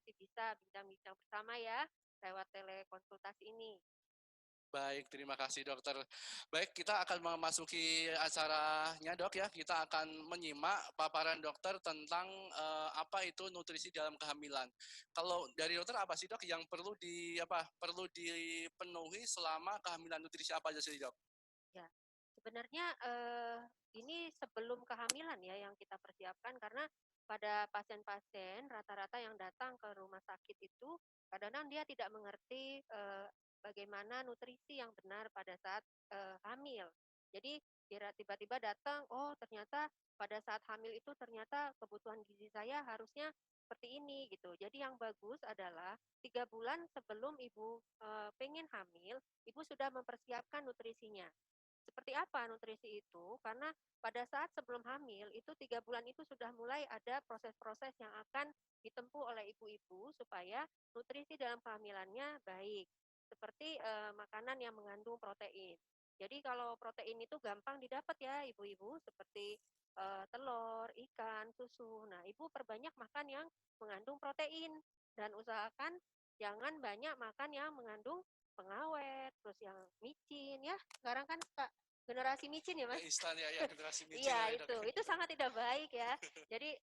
masih bisa bincang-bincang bersama ya lewat telekonsultasi ini. Baik, terima kasih dokter. Baik, kita akan memasuki acaranya dok ya. Kita akan menyimak paparan dokter tentang apa itu nutrisi dalam kehamilan. Kalau dari dokter apa sih dok yang perlu dipenuhi selama kehamilan, nutrisi apa aja sih dok? Ya, sebenarnya ini sebelum kehamilan ya yang kita persiapkan karena pada pasien-pasien rata-rata yang datang ke rumah sakit itu kadang-kadang dia tidak mengerti bagaimana nutrisi yang benar pada saat hamil. Jadi tiba-tiba datang, oh ternyata pada saat hamil itu ternyata kebutuhan gizi saya harusnya seperti ini gitu. Jadi yang bagus adalah 3 bulan sebelum ibu pengen hamil, ibu sudah mempersiapkan nutrisinya. Seperti apa nutrisi itu? Karena pada saat sebelum hamil itu 3 bulan itu sudah mulai ada proses-proses yang akan ditempuh oleh ibu-ibu supaya nutrisi dalam kehamilannya baik. Seperti makanan yang mengandung protein. Jadi kalau protein itu gampang didapat ya ibu-ibu seperti telur, ikan, susu. Nah ibu perbanyak makan yang mengandung protein dan usahakan jangan banyak makan yang mengandung pengawet, terus yang micin ya. Sekarang kan suka generasi micin ya Mas. Instan ya, ya generasi micin Iya ya dok. itu sangat tidak baik ya. Jadi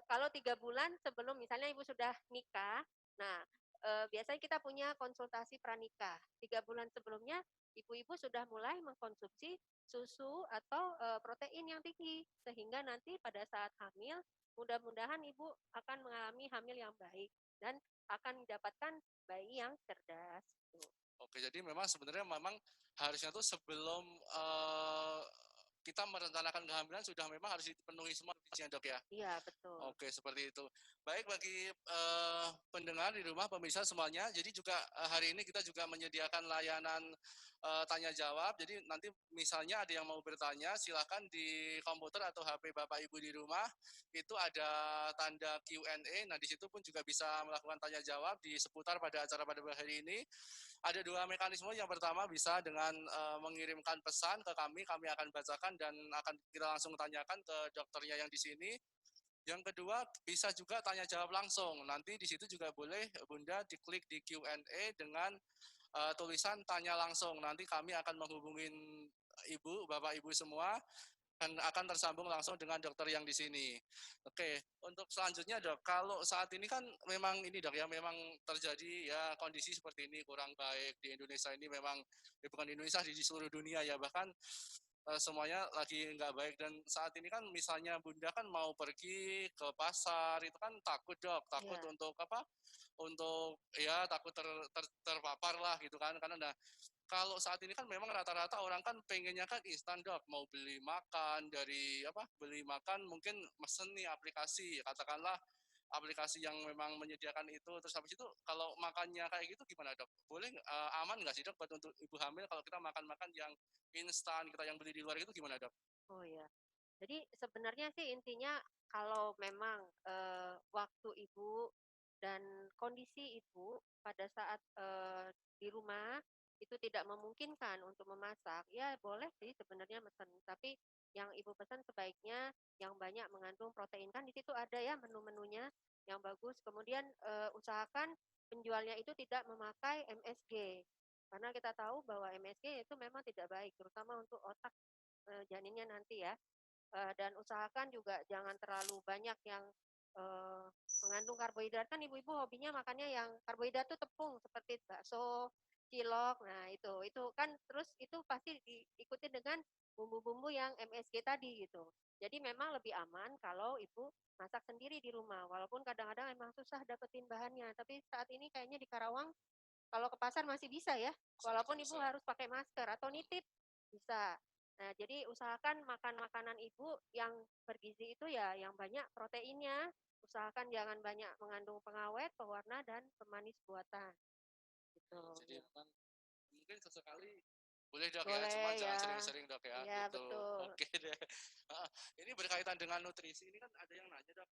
kalau 3 bulan sebelum misalnya ibu sudah nikah, nah biasanya kita punya konsultasi pranikah. 3 bulan sebelumnya ibu-ibu sudah mulai mengkonsumsi susu atau protein yang tinggi sehingga nanti pada saat hamil mudah-mudahan ibu akan mengalami hamil yang baik dan akan mendapatkan bayi yang cerdas. Oke, jadi memang sebenarnya harusnya tuh sebelum kita merencanakan kehamilan sudah memang harus dipenuhi semua nutrisinya dok ya. Iya betul. Oke, seperti itu. Baik bagi pendengar di rumah, pemirsa semuanya. Jadi juga hari ini kita juga menyediakan layanan tanya jawab. Jadi nanti misalnya ada yang mau bertanya, silakan di komputer atau HP Bapak Ibu di rumah itu ada tanda Q&A. Nah, di situ pun juga bisa melakukan tanya jawab di seputar pada acara pada hari ini. Ada dua mekanisme. Yang pertama bisa dengan mengirimkan pesan ke kami akan bacakan dan akan kita langsung tanyakan ke dokternya yang di sini. Yang kedua bisa juga tanya jawab langsung. Nanti di situ juga boleh Bunda diklik di Q&A dengan tulisan tanya langsung. Nanti kami akan menghubungin Ibu, Bapak Ibu semua dan akan tersambung langsung dengan dokter yang di sini. Oke, untuk selanjutnya dok, kalau saat ini kan memang ini dok ya, memang terjadi ya kondisi seperti ini kurang baik di Indonesia ini memang bukan di Indonesia di seluruh dunia ya, bahkan semuanya lagi nggak baik. Dan saat ini kan misalnya Bunda kan mau pergi ke pasar itu kan takut dok, takut Ya. untuk apa? Untuk ya takut terpapar lah gitu kan, karena kalau saat ini kan memang rata-rata orang kan pengennya kan instan dok, mau beli makan dari beli makan mungkin mesen nih aplikasi, katakanlah aplikasi yang memang menyediakan itu. Terus habis itu kalau makannya kayak gitu gimana dok? Boleh aman nggak sih dok buat untuk ibu hamil kalau kita makan-makan yang instan, kita yang beli di luar itu gimana dok? Oh ya. Jadi sebenarnya sih intinya kalau memang waktu ibu dan kondisi ibu pada saat di rumah itu tidak memungkinkan untuk memasak, ya boleh sih sebenarnya mesen. Tapi yang ibu pesan sebaiknya yang banyak mengandung protein kan di situ ada ya menu-menunya yang bagus. Kemudian usahakan penjualnya itu tidak memakai MSG karena kita tahu bahwa MSG itu memang tidak baik terutama untuk otak janinnya nanti ya. Dan usahakan juga jangan terlalu banyak yang eh, mengandung karbohidrat. Kan ibu-ibu hobinya makannya yang karbohidrat tuh tepung seperti bakso, cilok. Nah, itu kan terus itu pasti diikuti dengan bumbu-bumbu yang MSG tadi gitu. Jadi memang lebih aman kalau ibu masak sendiri di rumah. Walaupun kadang-kadang emang susah dapetin bahannya, tapi saat ini kayaknya di Karawang kalau ke pasar masih bisa ya. Walaupun ibu Bisa. harus pakai masker atau nitip bisa. Nah, jadi usahakan makan makanan ibu yang bergizi itu ya yang banyak proteinnya. Usahakan jangan banyak mengandung pengawet, pewarna, dan pemanis buatan. Gitu. Jadi memang mungkin sesekali boleh dok ya, cuma Boleh jangan ya. sering-sering dok ya, Iya, gitu. betul. Oke deh. Ini berkaitan dengan nutrisi, ini kan ada yang nanya dok,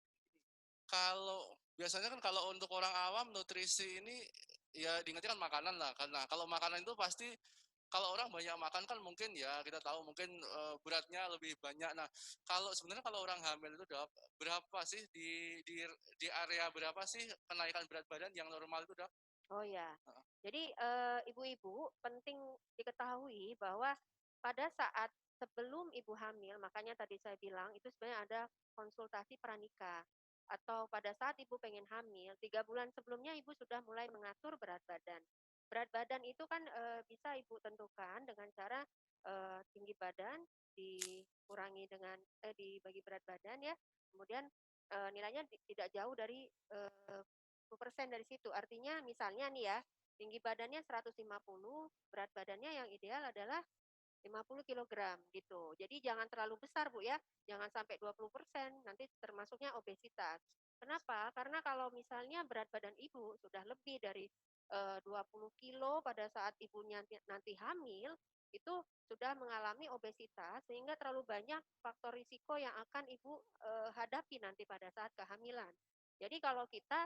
kalau biasanya kan kalau untuk orang awam nutrisi ini ya diingatkan makanan lah, karena kalau makanan itu pasti kalau orang banyak makan kan mungkin ya kita tahu mungkin beratnya lebih banyak. Nah, kalau sebenarnya kalau orang hamil itu berapa sih di area berapa sih kenaikan berat badan yang normal itu, Dok? Oh ya, Heeh. jadi ibu-ibu penting diketahui bahwa pada saat sebelum ibu hamil, makanya tadi saya bilang itu sebenarnya ada konsultasi pranikah. Atau pada saat ibu pengen hamil, 3 bulan sebelumnya ibu sudah mulai mengatur berat badan. Berat badan itu kan bisa ibu tentukan dengan cara tinggi badan dikurangi dengan dibagi berat badan ya, kemudian nilainya tidak jauh dari 10% dari situ. Artinya misalnya nih ya, tinggi badannya 150, berat badannya yang ideal adalah 50 kilogram gitu. Jadi jangan terlalu besar Bu ya, jangan sampai 20%, nanti termasuknya obesitas. Kenapa? Karena kalau misalnya berat badan ibu sudah lebih dari 20 kilo pada saat ibunya nanti hamil, itu sudah mengalami obesitas sehingga terlalu banyak faktor risiko yang akan ibu hadapi nanti pada saat kehamilan. Jadi kalau kita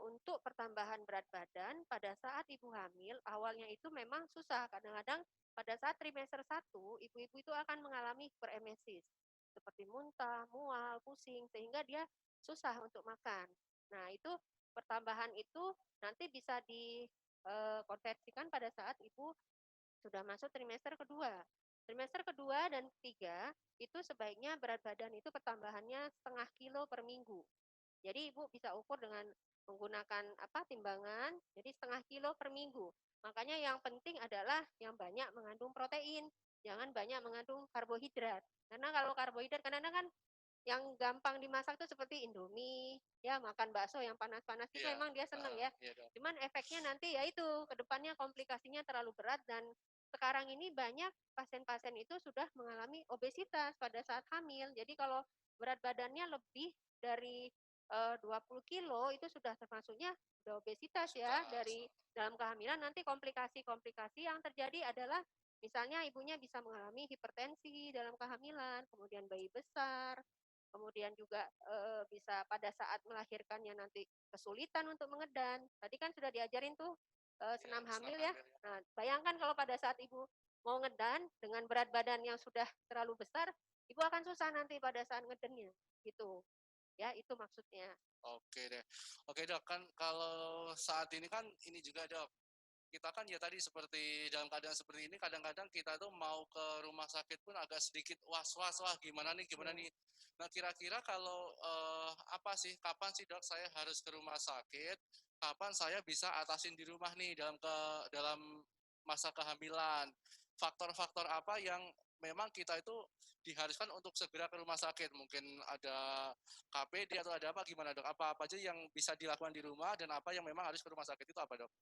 untuk pertambahan berat badan pada saat ibu hamil, awalnya itu memang susah. Kadang-kadang pada saat trimester 1, ibu-ibu itu akan mengalami hiperemesis, seperti muntah, mual, pusing, sehingga dia susah untuk makan. Nah, itu pertambahan itu nanti bisa dikonversikan pada saat ibu sudah masuk trimester kedua. Trimester kedua dan ketiga itu sebaiknya berat badan itu pertambahannya 0,5 kilo per minggu. Jadi ibu bisa ukur dengan menggunakan timbangan, jadi 0,5 kilo per minggu. Makanya yang penting adalah yang banyak mengandung protein, jangan banyak mengandung karbohidrat. Karena kalau karbohidrat kadang-kadang kan yang gampang dimasak tuh seperti Indomie, ya makan bakso yang panas-panas itu Iya, emang dia seneng ya. iya, Dok. Cuman efeknya nanti ya itu, kedepannya komplikasinya terlalu berat dan sekarang ini banyak pasien-pasien itu sudah mengalami obesitas pada saat hamil. Jadi kalau berat badannya lebih dari 20 kilo itu sudah termasuknya sudah obesitas ya. Sudah, Dari dalam kehamilan nanti komplikasi-komplikasi yang terjadi adalah misalnya ibunya bisa mengalami hipertensi dalam kehamilan, kemudian bayi besar, kemudian juga bisa pada saat melahirkannya nanti kesulitan untuk mengedan. Tadi kan sudah diajarin tuh iya, senam senam hamil ya. hamil ya. Nah, bayangkan kalau pada saat ibu mau ngedan dengan berat badan yang sudah terlalu besar, ibu akan susah nanti pada saat ngedennya. Gitu. Ya, itu maksudnya. Oke deh. Oke, Dok, kan kalau saat ini kan ini juga, Dok. Kita kan ya tadi seperti dalam keadaan seperti ini kadang-kadang kita tuh mau ke rumah sakit pun agak sedikit was-was, wah gimana nih gimana Ya. nih. Nah, kira-kira kalau apa sih kapan sih, Dok, saya harus ke rumah sakit, kapan saya bisa atasin di rumah nih dalam masa kehamilan, faktor-faktor apa yang memang kita itu diharuskan untuk segera ke rumah sakit, mungkin ada KPD atau ada apa gimana, Dok, apa aja yang bisa dilakukan di rumah dan apa yang memang harus ke rumah sakit itu apa, Dok?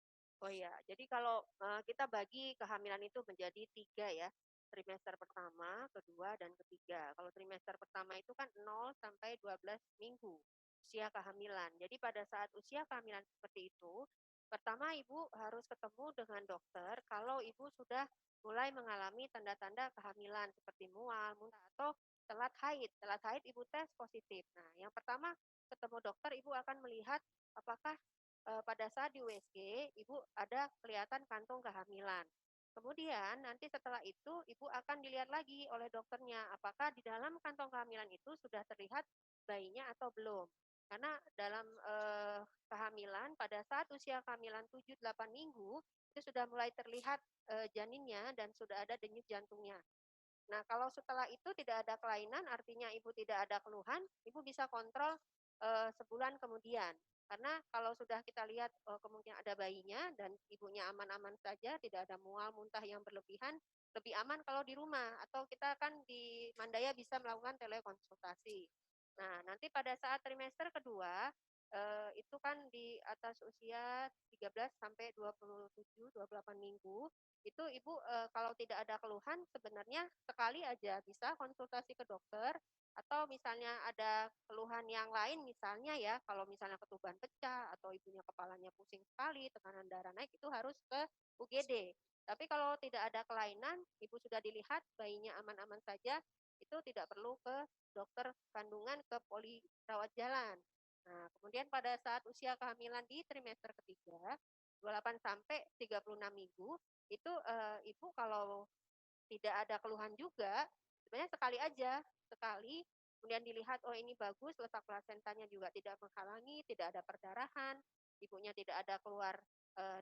Oh iya, jadi kalau kita bagi kehamilan itu menjadi 3 ya, trimester pertama, kedua, dan ketiga. Kalau trimester pertama itu kan 0 sampai 12 minggu usia kehamilan. Jadi pada saat usia kehamilan seperti itu, pertama ibu harus ketemu dengan dokter kalau ibu sudah mulai mengalami tanda-tanda kehamilan seperti mual, muntah, atau telat haid. Telat haid ibu tes positif. Nah, yang pertama ketemu dokter ibu akan melihat apakah pada saat di USG, ibu ada kelihatan kantung kehamilan. Kemudian nanti setelah itu ibu akan dilihat lagi oleh dokternya apakah di dalam kantong kehamilan itu sudah terlihat bayinya atau belum. Karena dalam kehamilan pada saat usia kehamilan 7-8 minggu itu sudah mulai terlihat janinnya dan sudah ada denyut jantungnya. Nah, kalau setelah itu tidak ada kelainan, artinya ibu tidak ada keluhan, ibu bisa kontrol sebulan kemudian. Karena kalau sudah kita lihat kemungkinan ada bayinya dan ibunya aman-aman saja, tidak ada mual, muntah yang berlebihan, lebih aman kalau di rumah. Atau kita kan di Mandaya bisa melakukan telekonsultasi. Nah, nanti pada saat trimester kedua, itu kan di atas usia 13 sampai 27, 28 minggu, itu ibu kalau tidak ada keluhan sebenarnya sekali aja bisa konsultasi ke dokter atau misalnya ada keluhan yang lain misalnya ya kalau misalnya ketuban pecah atau ibunya kepalanya pusing sekali tekanan darah naik itu harus ke UGD. Tapi kalau tidak ada kelainan ibu sudah dilihat bayinya aman-aman saja itu tidak perlu ke dokter kandungan ke poli rawat jalan. Nah, kemudian pada saat usia kehamilan di trimester ketiga 28 sampai 36 minggu itu ibu kalau tidak ada keluhan juga, sebenarnya sekali aja, sekali, kemudian dilihat, oh ini bagus, letak plasentanya juga tidak menghalangi, tidak ada perdarahan, ibunya tidak ada keluar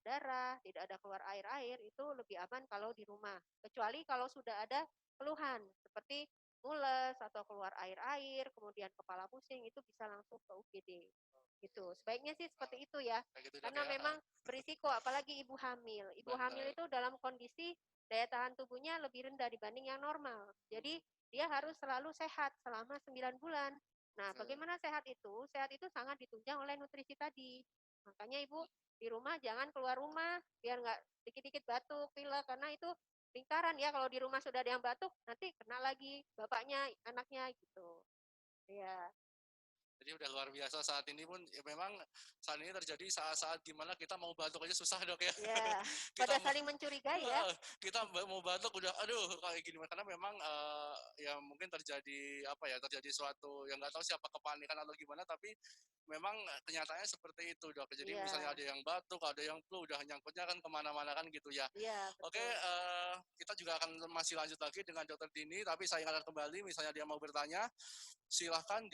darah, tidak ada keluar air-air, itu lebih aman kalau di rumah. Kecuali kalau sudah ada keluhan, seperti mules atau keluar air-air, kemudian kepala pusing, itu bisa langsung ke UGD. Gitu. Sebaiknya sih seperti itu ya. Kayak gitu dok Karena ya. memang berisiko, apalagi ibu hamil. Ibu hamil Benar. itu dalam kondisi daya tahan tubuhnya lebih rendah dibanding yang normal. Jadi dia harus selalu sehat selama 9 bulan. Nah, bagaimana sehat itu? Sehat itu sangat ditunjang oleh nutrisi tadi. Makanya ibu di rumah jangan keluar rumah biar nggak dikit-dikit batuk, pilek, karena itu lingkaran ya. Kalau di rumah sudah ada yang batuk, nanti kena lagi bapaknya, anaknya gitu. Ya, Jadi udah luar biasa saat ini pun ya memang saat ini terjadi saat-saat dimana kita mau batuk aja susah dok ya. ya. kita Pada saling mencurigai ya. kita mau batuk udah aduh kayak gini karena memang ya mungkin terjadi apa ya terjadi suatu yang nggak tahu siapa kepanikan atau gimana tapi memang kenyataannya seperti itu dok. Jadi misalnya Iya, ada yang batuk, ada yang flu, udah nyangkutnya kan kemana-mana kan gitu ya. iya Oke, betul. kita juga akan masih lanjut lagi dengan Dokter Dini, tapi saya ingatkan kembali, misalnya dia mau bertanya, silahkan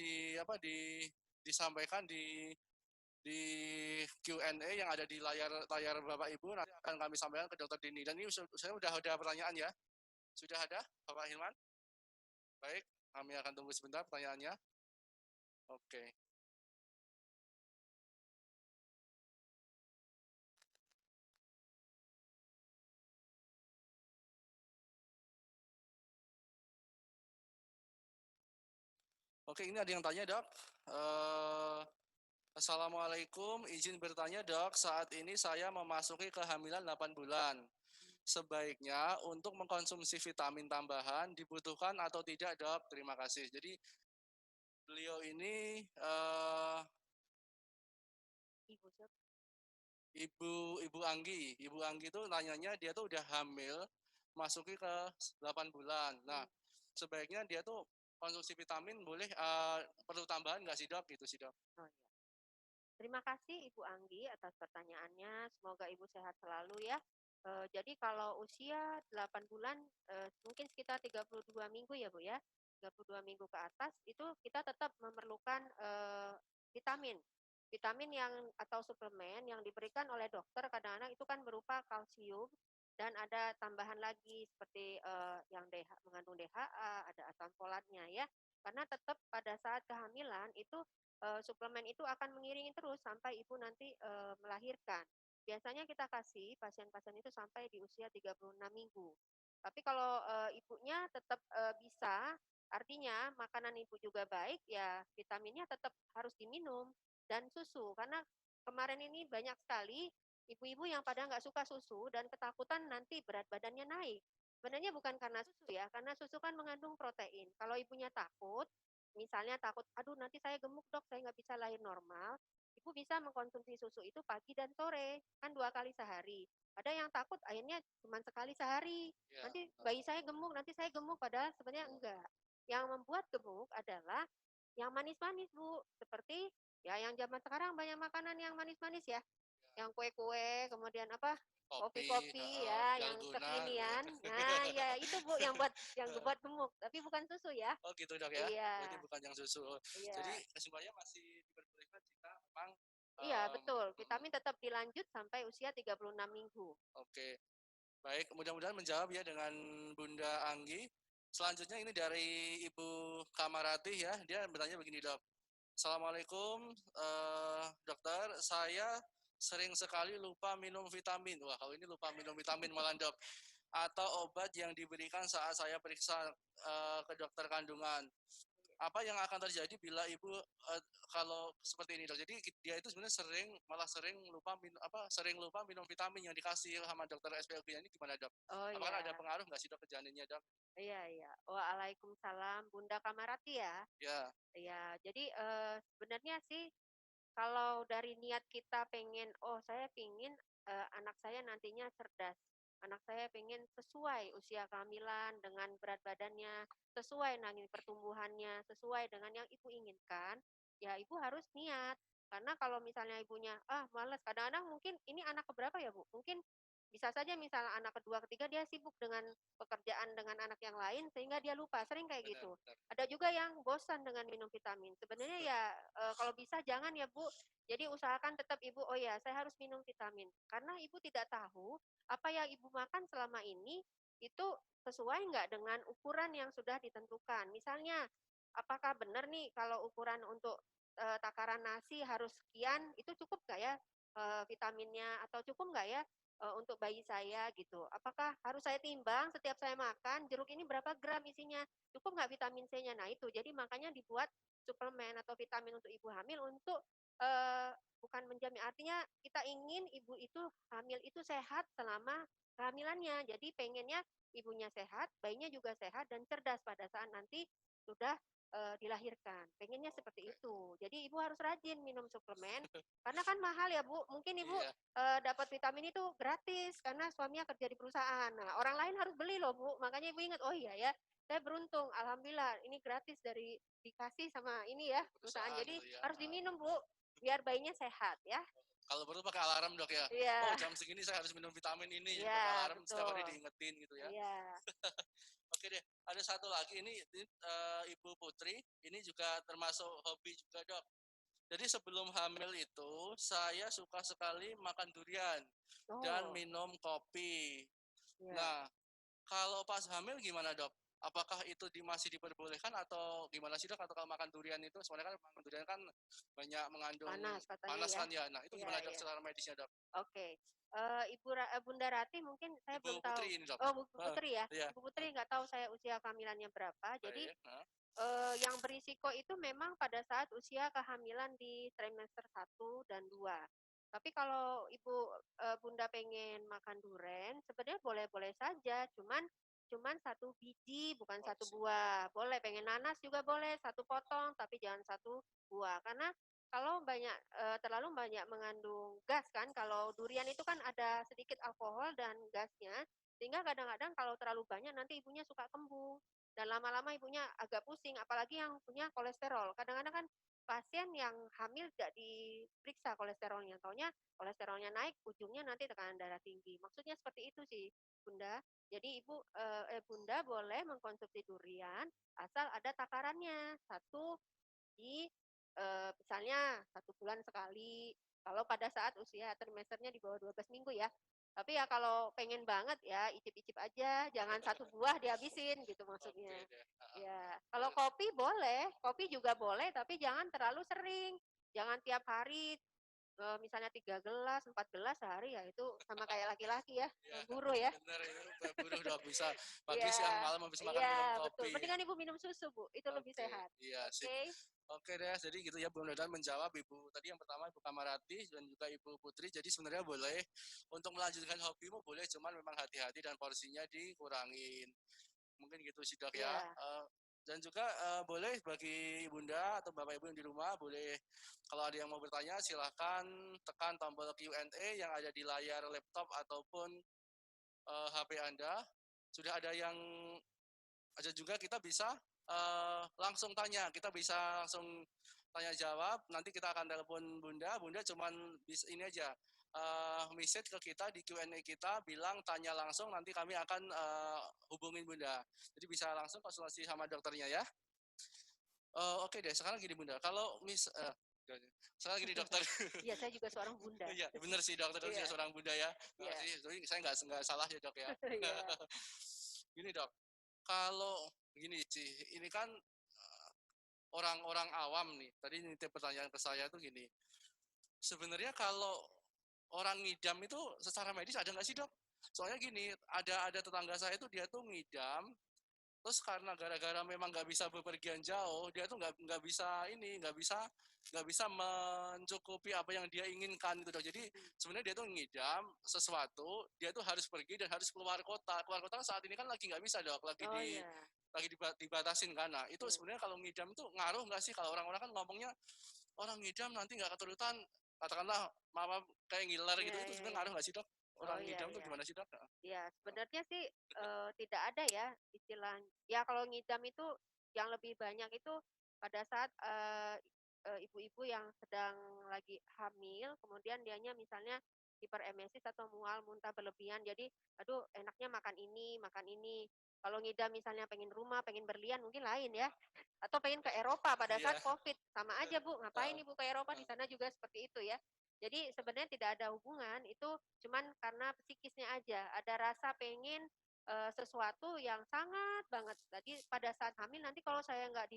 disampaikan di Q&A yang ada di layar Bapak Ibu, nanti akan kami sampaikan ke Dokter Dini. Dan ini saya sudah ada pertanyaan ya, sudah ada Bapak Hilman? Baik, kami akan tunggu sebentar pertanyaannya. Oke. Oke, ini ada yang tanya dok. Assalamualaikum, izin bertanya dok, saat ini saya memasuki kehamilan 8 bulan. Sebaiknya untuk mengkonsumsi vitamin tambahan dibutuhkan atau tidak dok? Terima kasih. Jadi beliau ini Ibu siapa? Ibu Ibu Anggi itu nanyanya dia tuh udah hamil masuki ke 8 bulan. Nah, sebaiknya dia tuh konsumsi vitamin boleh perlu tambahan nggak sih dok? Gitu sih dok. Oh, iya. Terima kasih Ibu Anggi atas pertanyaannya. Semoga Ibu sehat selalu ya. Jadi kalau usia 8 bulan, mungkin sekitar 32 minggu ya Bu ya, 32 minggu ke atas, itu kita tetap memerlukan vitamin. Vitamin yang atau suplemen yang diberikan oleh dokter kadang-kadang itu kan berupa kalsium dan ada tambahan lagi seperti yang mengandung DHA, ada asam folatnya ya. Karena tetap pada saat kehamilan itu suplemen itu akan mengiringi terus sampai ibu nanti melahirkan. Biasanya kita kasih pasien-pasien itu sampai di usia 36 minggu. Tapi kalau ibunya tetap bisa, artinya makanan ibu juga baik, ya vitaminnya tetap harus diminum dan susu. Karena kemarin ini banyak sekali ibu-ibu yang pada nggak suka susu dan ketakutan nanti berat badannya naik. Sebenarnya bukan karena susu ya, karena susu kan mengandung protein. Kalau ibunya takut, misalnya takut, aduh nanti saya gemuk dok, saya nggak bisa lahir normal, ibu bisa mengkonsumsi susu itu pagi dan sore, kan 2 kali sehari. Ada yang takut akhirnya cuma sekali sehari, Ya, nanti bayi saya gemuk, nanti saya gemuk, padahal sebenarnya enggak. Yang membuat gemuk adalah yang manis-manis Bu, seperti ya yang zaman sekarang banyak makanan yang manis-manis ya, yang kue-kue, kemudian apa, kopi, kopi-kopi ya, yang dalgona. kekinian. Nah, ya itu Bu yang buat gemuk, tapi bukan susu ya. Oh gitu dok ya, berarti Iya, bukan yang susu. Jadi iya. kesimpulannya masih diperbolehkan jika memang Iya, betul. Vitamin tetap dilanjut sampai usia 36 minggu. oke. Baik, mudah-mudahan menjawab ya dengan Bunda Anggi. Selanjutnya ini dari Ibu Kamarati ya, dia bertanya begini dok. Assalamualaikum dokter, saya sering sekali lupa minum vitamin. Wah kalau ini lupa minum vitamin malah dok. Atau obat yang diberikan saat saya periksa ke dokter kandungan. Apa yang akan terjadi bila ibu kalau seperti ini dok? Jadi dia itu sebenarnya sering lupa minum vitamin yang dikasih sama dokter SPLB ini gimana dok? Oh Apakah ada ya, pengaruh nggak sih dok ke janinnya dok? iya iya. Waalaikumsalam, Bunda Kamarati ya. Ya, Iya, jadi sebenarnya sih kalau dari niat kita pengen, oh saya pengen anak saya nantinya cerdas, anak saya pengen sesuai usia kehamilan dengan berat badannya, sesuai nanti pertumbuhannya, sesuai dengan yang ibu inginkan, ya ibu harus niat. Karena kalau misalnya ibunya, "Ah, males," kadang-kadang mungkin ini anak keberapa ya, Bu? Mungkin bisa saja misalnya anak kedua, ketiga dia sibuk dengan pekerjaan dengan anak yang lain sehingga dia lupa, sering kayak benar gitu. benar. Ada juga yang bosan dengan minum vitamin. Sebenarnya ya kalau bisa jangan ya, Bu. Jadi usahakan tetap Ibu, "Oh ya, saya harus minum vitamin." Karena Ibu tidak tahu apa yang Ibu makan selama ini itu sesuai nggak dengan ukuran yang sudah ditentukan. Misalnya, apakah benar nih kalau ukuran untuk takaran nasi harus sekian, itu cukup nggak ya vitaminnya, atau cukup nggak ya untuk bayi saya gitu. Apakah harus saya timbang setiap saya makan, jeruk ini berapa gram isinya, cukup nggak vitamin C-nya? Nah itu, jadi makanya dibuat suplemen atau vitamin untuk ibu hamil untuk eh, bukan menjamin, artinya kita ingin ibu itu hamil itu sehat selama kehamilannya. Jadi pengennya ibunya sehat, bayinya juga sehat dan cerdas pada saat nanti sudah dilahirkan. Pengennya seperti Oke. itu. Jadi ibu harus rajin minum suplemen karena kan mahal ya Bu. Mungkin ibu Iya. dapat vitamin itu gratis karena suaminya kerja di perusahaan. Nah, orang lain harus beli loh Bu. Makanya ibu ingat, oh iya ya, saya beruntung, alhamdulillah ini gratis dari dikasih sama ini ya Dari perusahaan. perusahaan Jadi gitu ya. harus diminum Bu, biar bayinya sehat ya. Kalau perlu pakai alarm dok ya. Oh Iya, jam segini saya harus minum vitamin ini, jadi pakai iya alarm setiap hari betul. diingetin gitu ya. Iya. Oke deh, ada satu lagi ini Ibu Putri, ini juga termasuk hobi juga dok. Jadi sebelum hamil itu saya suka sekali makan durian dan Oh, minum kopi. iya. Nah, kalau pas hamil gimana dok? Apakah itu masih diperbolehkan atau gimana sih dok? Atau kalau makan durian itu sebenarnya kan makan durian kan banyak mengandung Panas katanya panas ya. kan ya. Nah itu Iya, gimana dok iya. secara medisnya dok? Oke. Bunda Rati mungkin saya Ibu belum tahu. Putri ini dok. Oh, Bu Ah, Putri ya. iya. Ibu Putri nggak tahu saya usia kehamilannya berapa. Jadi Baik. Nah, yang berisiko itu memang pada saat usia kehamilan di trimester 1 dan 2. Tapi kalau Ibu Bunda pengen makan duren, sebenarnya boleh-boleh saja, cuman cuman satu biji bukan satu porsi. buah. Boleh pengen nanas juga boleh satu potong tapi jangan satu buah. Karena kalau terlalu banyak mengandung gas kan, kalau durian itu kan ada sedikit alkohol dan gasnya, sehingga kadang-kadang kalau terlalu banyak nanti ibunya suka kembung dan lama-lama ibunya agak pusing, apalagi yang punya kolesterol. Kadang-kadang kan pasien yang hamil tidak diperiksa kolesterolnya, taunya kolesterolnya naik, ujungnya nanti tekanan darah tinggi. Maksudnya seperti itu sih, Bunda. Jadi Bunda boleh mengkonsumsi durian asal ada takarannya. Satu di misalnya 1 bulan sekali. Kalau pada saat usia trimesternya di bawah 12 minggu ya. Tapi ya kalau pengen banget ya icip-icip aja, jangan satu buah dihabisin gitu maksudnya. Oke deh. Ya, kalau kopi boleh, kopi juga boleh, tapi jangan terlalu sering. Jangan tiap hari, misalnya 3 gelas, 4 gelas sehari ya itu sama kayak laki-laki ya, Ya, guru ya. benar itu buruh dok bisa pagi Iya, siang malam habis makan minum iya betul. kopi. Mendingan ibu minum susu Bu, itu lebih Oke, sehat. iya sip. Oke, Oke deh, jadi gitu ya mudah-mudahan menjawab Ibu tadi yang pertama Ibu Kamarati dan juga Ibu Putri. Jadi sebenarnya boleh untuk melanjutkan hobimu boleh, cuman memang hati-hati dan porsinya dikurangin. Mungkin gitu sih dok ya. iya. Dan juga boleh bagi Bunda atau Bapak Ibu yang di rumah boleh kalau ada yang mau bertanya silahkan tekan tombol Q&A yang ada di layar laptop ataupun HP Anda. Sudah ada juga kita bisa langsung tanya, kita bisa langsung tanya jawab. Nanti kita akan telepon Bunda, Bunda cuman bisa ini aja message ke kita di Q&A kita, bilang tanya langsung, nanti kami akan hubungin Bunda. Jadi bisa langsung konsultasi sama dokternya ya. Oke deh, sekarang gini Bunda, kalau sekarang gini dokter, Iya, saya juga seorang bunda. iya benar sih dokter juga Iya, seorang Bunda ya. iya, Jadi saya nggak salah ya dok ya. iya, Gini dok, kalau gini sih, ini kan orang-orang awam nih, tadi nitip pertanyaan ke saya tuh gini, sebenarnya kalau orang ngidam itu secara medis ada nggak sih dok? Soalnya gini, ada tetangga saya tuh dia tuh ngidam, terus karena gara-gara memang nggak bisa bepergian jauh, dia tuh nggak bisa ini, nggak bisa mencukupi apa yang dia inginkan gitu dok. Jadi sebenarnya dia tuh ngidam sesuatu, dia tuh harus pergi dan harus keluar kota. Keluar kota saat ini kan lagi nggak bisa dok, oh iya, dibatasin kan. Nah itu hmm. sebenarnya kalau ngidam itu ngaruh nggak sih? Kalau orang-orang kan ngomongnya orang ngidam nanti nggak keturutan, katakanlah mama kayak ngiler Iya, gitu, itu iya, sebenarnya iya, ngaruh nggak sih dok? oh Orang iya, ngidam tuh iya, gimana sih dok? iya, sebenarnya sih tidak ada ya istilah, ya kalau ngidam itu yang lebih banyak itu pada saat ibu-ibu yang sedang lagi hamil, kemudian dianya misalnya hiperemesis atau mual, muntah berlebihan. Jadi, aduh enaknya makan ini, makan ini. Kalau ngidam misalnya pengen rumah, pengen berlian mungkin lain ya. Atau pengen ke Eropa pada Iya. saat COVID. Sama aja Bu, ngapain Heeh, Ibu ke Eropa, di heeh. sana juga seperti itu ya. Jadi sebenarnya tidak ada hubungan, itu cuman karena psikisnya aja. Ada rasa pengen sesuatu yang sangat banget. Tadi pada saat hamil nanti kalau saya nggak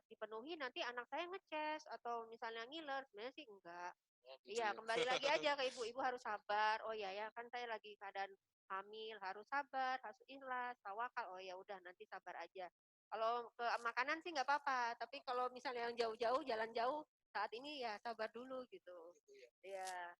dipenuhi nanti anak saya ngeces atau misalnya ngiler, sebenarnya sih enggak. Oh gitu Iya, ya. kembali lagi aja ke ibu, ibu harus sabar. Oh ya ya, kan saya lagi keadaan hamil, harus sabar, harus ikhlas, tawakal. Oh ya udah nanti sabar aja. Kalau ke makanan sih nggak apa-apa, tapi kalau misalnya yang jauh-jauh, jalan jauh, saat ini ya sabar dulu gitu. Gitu ya. Iya.